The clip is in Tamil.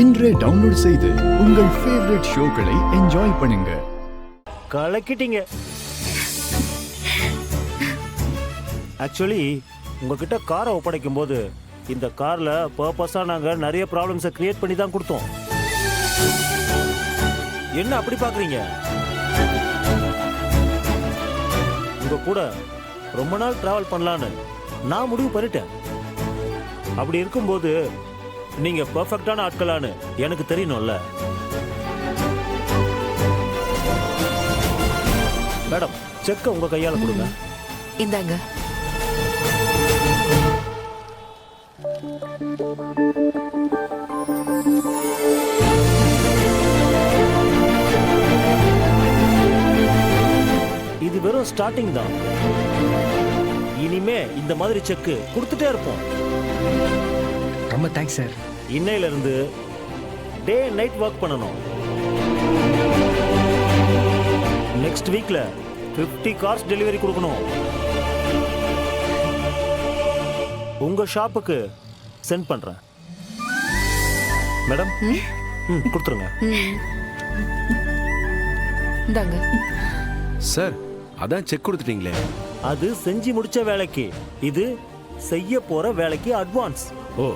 இன்றே டவுன்லோட் செய்து உங்கள் ஃபேவரட் ஷோக்களை என்ஜாய் பண்ணுங்க. கலக்கிட்டீங்க. ஆக்சுவலி உங்ககிட்ட காரை ஒப்படைக்கும் போது இந்த கார்ல பர்பஸா நாங்க நிறைய ப்ராப்ளம்ஸை கிரியேட் பண்ணி தான் கொடுத்தோம். என்ன அப்படி பாக்குறீங்க? உங்க கூட ரொம்ப நாள் டிராவல் பண்ணலான்னு நான் முடிவு பண்ணிட்டேன். அப்படி இருக்கும்போது நீங்க பெர்ஃபெக்டான ஆட்களான்னு எனக்கு தெரியணும்ல. மேடம், செக்க உங்க கையால கொடுங்க. இந்தாங்க. இது வெறும் ஸ்டார்டிங் தான். இனிமே இந்த மாதிரி செக்கு கொடுத்துட்டே இருப்போம். ரொம்ப தேங்க்ஸ் சார். இன்னையில இருந்து டே நைட் ஒர்க் பண்ணணும். நெக்ஸ்ட் வீக்ல 50 கார்ஸ் டெலிவரி கொடுக்கணும். உங்க ஷாப்புக்கு சென்ட் பண்றேன். மேடம், கொடுத்துருங்க. இந்தாங்க. சார், அதான் செக் கொடுத்துட்டீங்களே. அது செஞ்சு முடிச்ச வேலைக்கு, இது செய்ய போற வேலைக்கு அட்வான்ஸ். ஓ,